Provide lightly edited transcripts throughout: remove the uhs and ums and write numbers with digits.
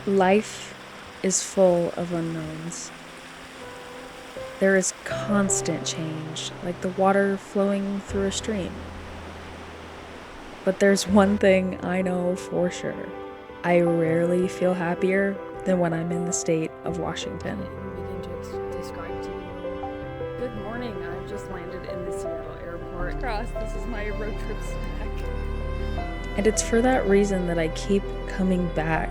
Life is full of unknowns. There is constant change, like the water flowing through a stream. But there's one thing I know for sure. I rarely feel happier than when I'm in the state of Washington. Begin to describe to you. Good morning. I've just landed in the Seattle airport. This is my road trip snack. And it's for that reason that I keep coming back.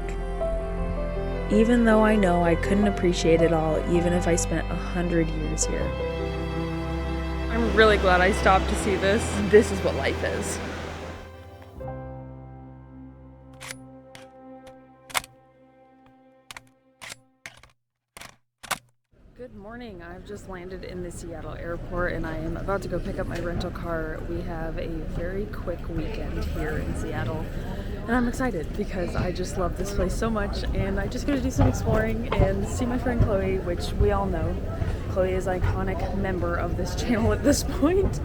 Even though I know I couldn't appreciate it all, even if I spent 100 years here. I'm really glad I stopped to see this. This is what life is. Good morning. I've just landed in the Seattle airport and I am about to go pick up my rental car. We have a very quick weekend here in Seattle and I'm excited because I just love this place so much and I just got to do some exploring and see my friend Chloe, which we all know. Chloe is an iconic member of this channel at this point.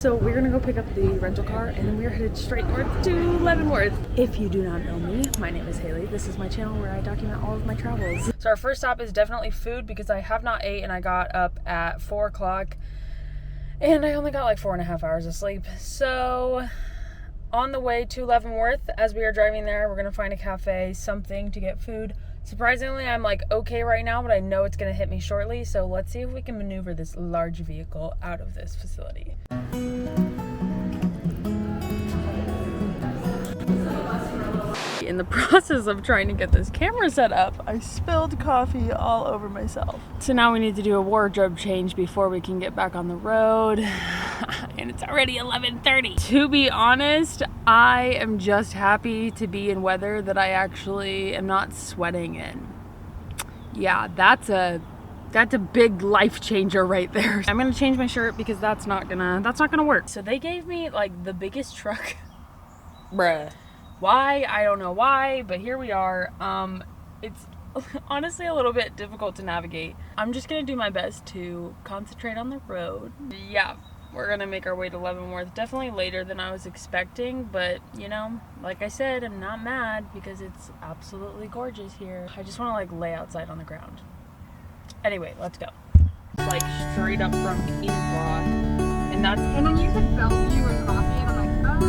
So we're gonna go pick up the rental car and then we're headed straight north to Leavenworth. If you do not know me, my name is Haley. This is my channel where I document all of my travels. So our first stop is definitely food because I have not ate and I got up at 4 o'clock and I only got like 4.5 hours of sleep. So on the way to Leavenworth, as we are driving there, we're gonna find a cafe, something to get food. Surprisingly, I'm like okay right now, but I know it's gonna hit me shortly. So let's see if we can maneuver this large vehicle out of this facility. In the process of trying to get this camera set up, I spilled coffee all over myself. So now we need to do a wardrobe change before we can get back on the road. And it's already 11:30. To be honest, I am just happy to be in weather that I actually am not sweating in. Yeah, that's a big life changer right there. I'm gonna change my shirt because that's not gonna work. So they gave me like the biggest truck. Bruh. Why? I don't know why, but here we are. It's honestly a little bit difficult to navigate. I'm just gonna do my best to concentrate on the road. Yeah, we're gonna make our way to Leavenworth. Definitely later than I was expecting, but you know, like I said, I'm not mad because it's absolutely gorgeous here. I just wanna like lay outside on the ground. Anyway, let's go. It's like straight up from Eden Block. And then you said Bellevue and coffee and I'm like, oh.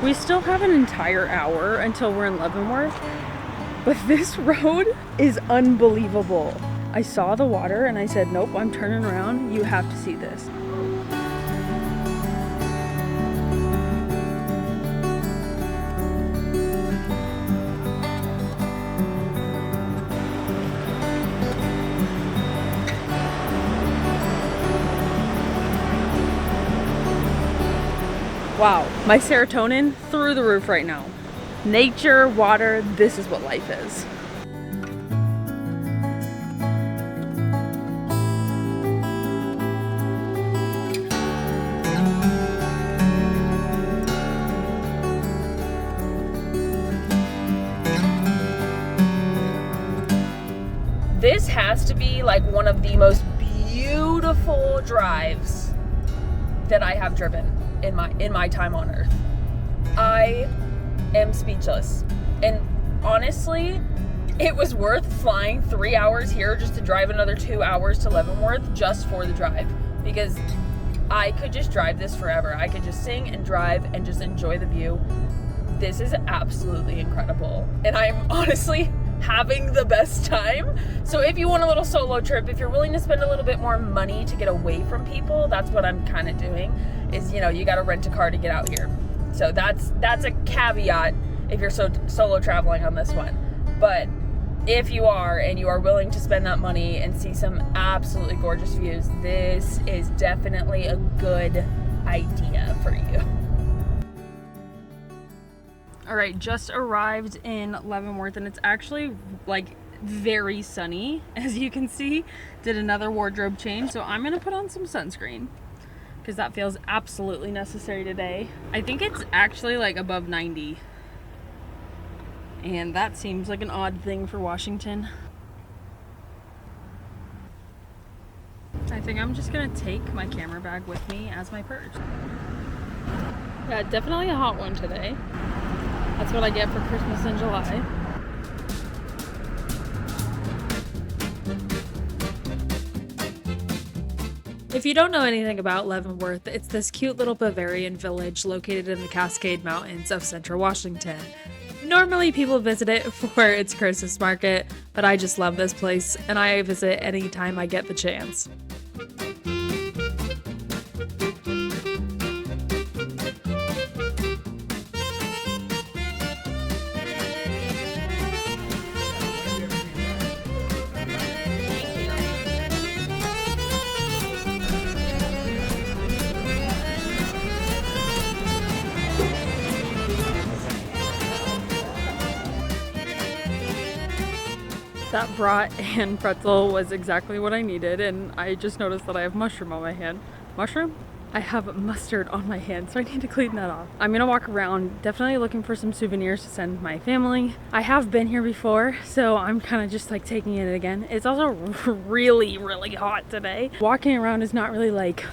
We still have an entire hour until we're in Leavenworth, but this road is unbelievable. I saw the water and I said, nope, I'm turning around. You have to see this. Wow, my serotonin through the roof right now. Nature, water, this is what life is. This has to be like one of the most beautiful drives that I have driven in my time on earth. I am speechless. And honestly, it was worth flying 3 hours here just to drive another 2 hours to Leavenworth just for the drive. Because I could just drive this forever. I could just sing and drive and just enjoy the view. This is absolutely incredible. And I'm honestly having the best time. So if you want a little solo trip, if you're willing to spend a little bit more money to get away from people, that's what I'm kind of doing, is, you know, you got to rent a car to get out here. So that's a caveat if you're solo traveling on this one. But if you are and you are willing to spend that money and see some absolutely gorgeous views, this is definitely a good idea for you. All right, just arrived in Leavenworth and it's actually like very sunny, as you can see. Did another wardrobe change, so I'm gonna put on some sunscreen because that feels absolutely necessary today. I think it's actually like above 90 And that seems like an odd thing for Washington. I think I'm just gonna take my camera bag with me as my purse. Yeah, definitely a hot one today. That's what I get for Christmas in July. If you don't know anything about Leavenworth, it's this cute little Bavarian village located in the Cascade Mountains of central Washington. Normally people visit it for its Christmas market, but I just love this place and I visit anytime I get the chance. That brat and pretzel was exactly what I needed, and I just noticed that I have mushroom on my hand. Mushroom? I have mustard on my hand, so I need to clean that off. I'm gonna walk around, definitely looking for some souvenirs to send my family. I have been here before, so I'm kind of just like taking it again. It's also really, really hot today. Walking around is not really like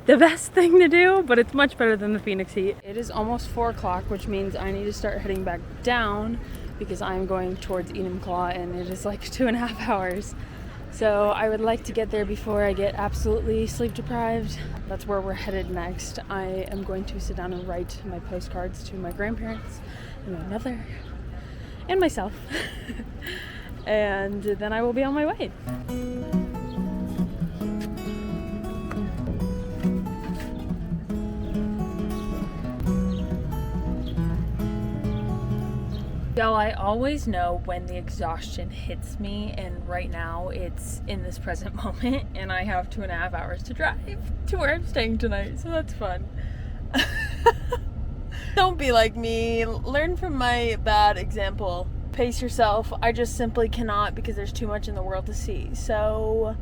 the best thing to do, but it's much better than the Phoenix heat. It is almost 4 o'clock, which means I need to start heading back down because I'm going towards Enumclaw and it is like 2.5 hours. So I would like to get there before I get absolutely sleep deprived. That's where we're headed next. I am going to sit down and write my postcards to my grandparents and my mother and myself. And then I will be on my way. Y'all, I always know when the exhaustion hits me, and right now it's in this present moment, and I have 2.5 hours to drive to where I'm staying tonight, so that's fun. Don't be like me. Learn from my bad example. Pace yourself. I just simply cannot because there's too much in the world to see. So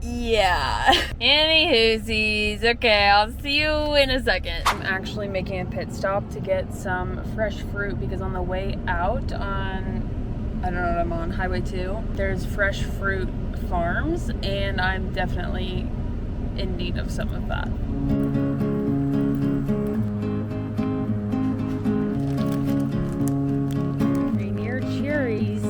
yeah. Anywhoosies, okay, I'll see you in a second. I'm actually making a pit stop to get some fresh fruit because on the way out on, I don't know what I'm on, Highway 2, there's fresh fruit farms and I'm definitely in need of some of that. Rainier cherries.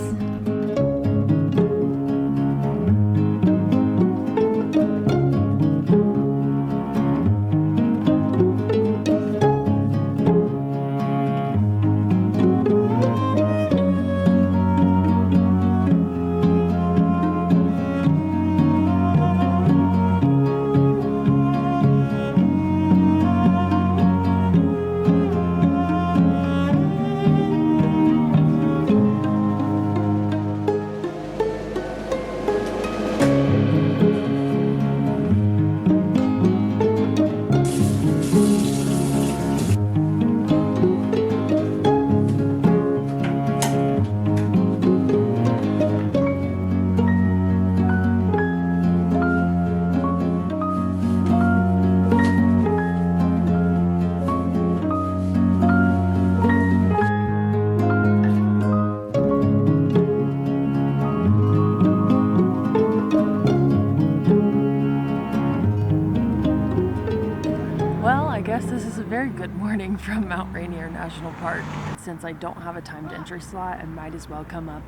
From Mount Rainier National Park. Since I don't have a timed entry slot, I might as well come up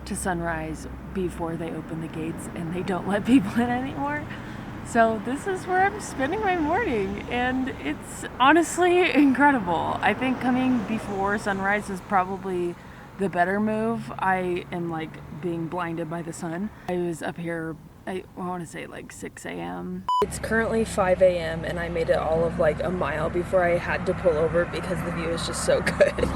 to Sunrise before they open the gates and they don't let people in anymore. So this is where I'm spending my morning and it's honestly incredible. I think coming before sunrise is probably the better move. I am like being blinded by the sun. I was up here, I want to say like 6 a.m. It's currently 5 a.m. and I made it all of like a mile before I had to pull over because the view is just so good.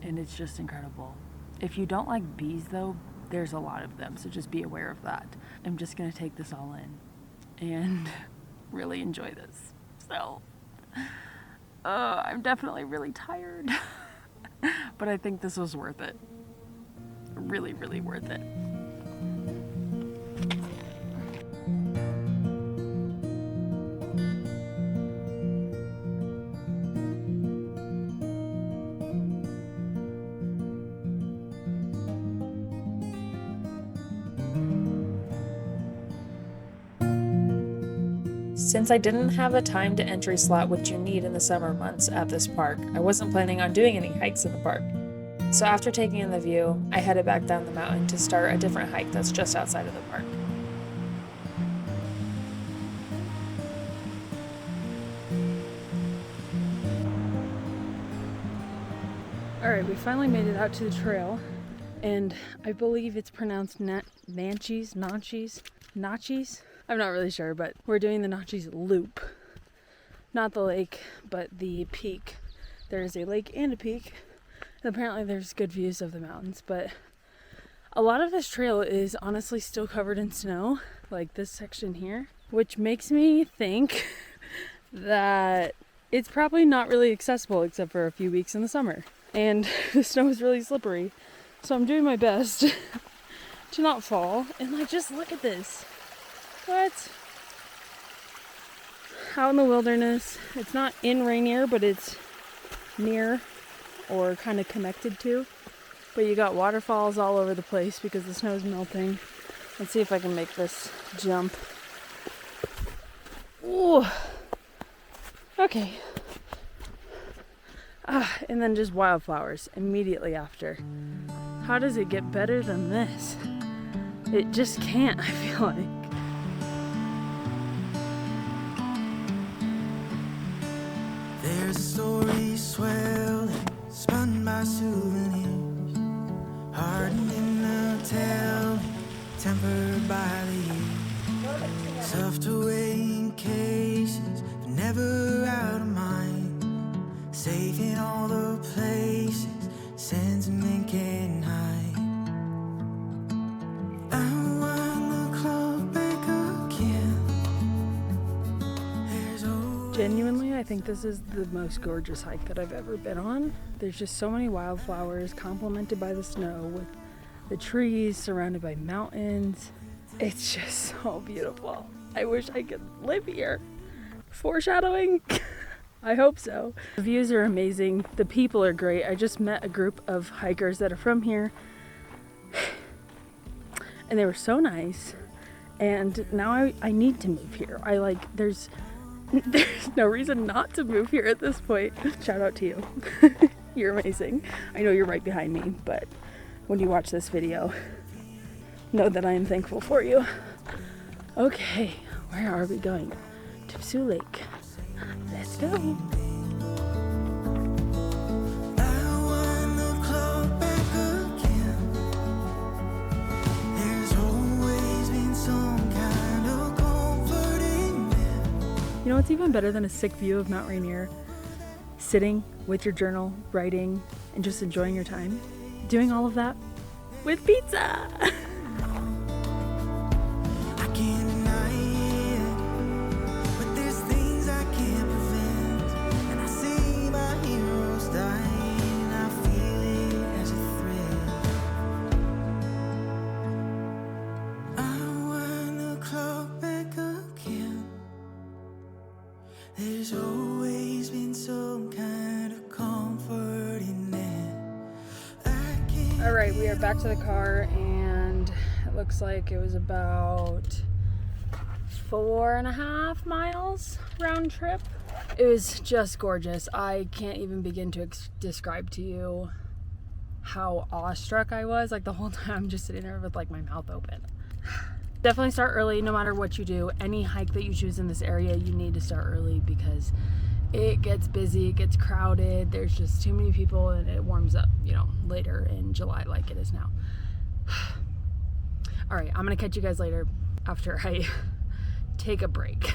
And it's just incredible. If you don't like bees though, there's a lot of them, so just be aware of that. I'm just gonna take this all in and really enjoy this. So, I'm definitely really tired, but I think this was worth it. Really, really worth it. Since I didn't have a timed entry slot which you need in the summer months at this park, I wasn't planning on doing any hikes in the park. So after taking in the view, I headed back down the mountain to start a different hike that's just outside of the park. Alright, we finally made it out to the trail, and I believe it's pronounced Natchez? I'm not really sure, but we're doing the Natchez Loop. Not the lake, but the peak. There is a lake and a peak, and apparently there's good views of the mountains, but a lot of this trail is honestly still covered in snow, like this section here, which makes me think that it's probably not really accessible except for a few weeks in the summer. And the snow is really slippery, so I'm doing my best to not fall. And like, just look at this. What? Out in the wilderness. It's not in Rainier, but it's near or kind of connected to. But you got waterfalls all over the place because the snow is melting. Let's see if I can make this jump. Ooh. Okay. And then just wildflowers immediately after. How does it get better than this? It just can't, I feel like. There's a story swelling, spun by souvenirs, hardened in the telling, tempered by the years, stuffed away in cases, but never out of mind. Safe in all the places sentiment can hide. I want the clock back again. Genuinely, I think this is the most gorgeous hike that I've ever been on. There's just so many wildflowers complemented by the snow with the trees surrounded by mountains. It's just so beautiful. I wish I could live here. Foreshadowing. I hope so. The views are amazing. The people are great. I just met a group of hikers that are from here, and they were so nice. And now I need to move here. There's no reason not to move here at this point. Shout out to you. You're amazing. I know you're right behind me, but when you watch this video, know that I am thankful for you. Okay, where are we going? To Sioux Lake. Let's go. You know what's even better than a sick view of Mount Rainier? Sitting with your journal, writing, and just enjoying your time. Doing all of that with pizza. There's always been some kind of comfort in that. Alright, we are back to the car, and it looks like it was about 4.5 miles round trip. It was just gorgeous. I can't even begin to describe to you how awestruck I was. Like, the whole time I'm just sitting there with like my mouth open. Definitely start early no matter what you do. Any hike that you choose in this area, you need to start early because it gets busy, it gets crowded, there's just too many people, and it warms up, later in July like it is now. All right, I'm gonna catch you guys later after I take a break.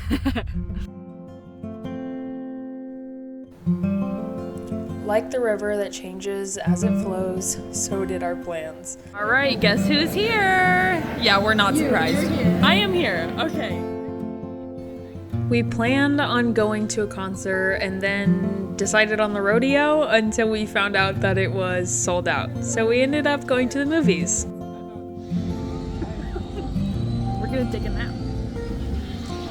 Like the river that changes as it flows, so did our plans. All right, guess who's here? Yeah, we're not surprised. I am here. Okay. We planned on going to a concert and then decided on the rodeo until we found out that it was sold out. So we ended up going to the movies. We're gonna take a nap.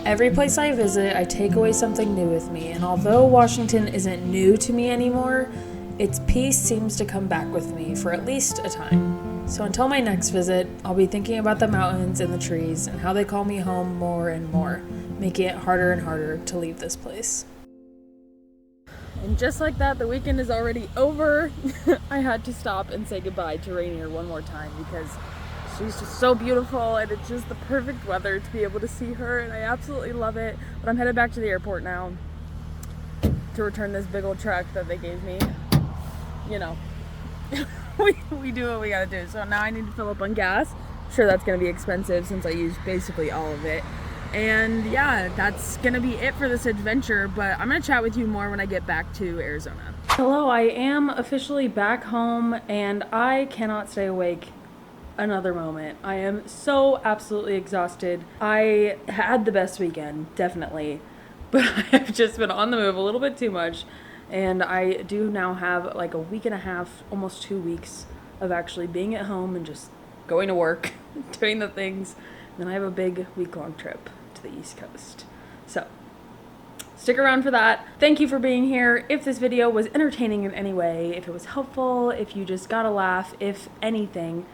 Every place I visit, I take away something new with me, and although Washington isn't new to me anymore, its peace seems to come back with me for at least a time. So until my next visit, I'll be thinking about the mountains and the trees and how they call me home more and more, making it harder and harder to leave this place. And just like that, the weekend is already over. I had to stop and say goodbye to Rainier one more time because she's just so beautiful and it's just the perfect weather to be able to see her, and I absolutely love it. But I'm headed back to the airport now to return this big old truck that they gave me. You know, we do what we gotta do. So now I need to fill up on gas. I'm sure that's gonna be expensive since I used basically all of it. And yeah, that's gonna be it for this adventure, but I'm gonna chat with you more when I get back to Arizona. Hello, I am officially back home and I cannot stay awake another moment. I am so absolutely exhausted. I had the best weekend, definitely, but I have just been on the move a little bit too much, and I do now have like a week and a half, almost 2 weeks of actually being at home and just going to work, doing the things. Then I have a big week-long trip to the East Coast. So stick around for that. Thank you for being here. If this video was entertaining in any way, if it was helpful, if you just got a laugh, if anything,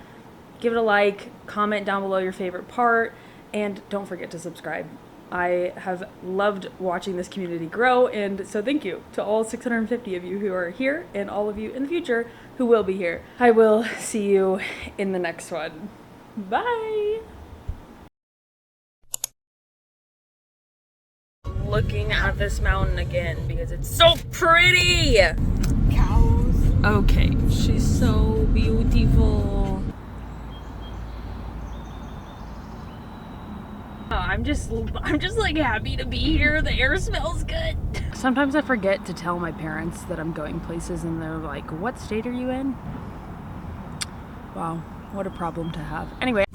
give it a like, comment down below your favorite part, and don't forget to subscribe. I have loved watching this community grow, and so thank you to all 650 of you who are here and all of you in the future who will be here. I will see you in the next one. Bye! Looking at this mountain again because it's so pretty! Cows. Okay, she's so beautiful. I'm just like happy to be here. The air smells good. Sometimes I forget to tell my parents that I'm going places and they're like, "What state are you in?" Wow, what a problem to have. Anyway.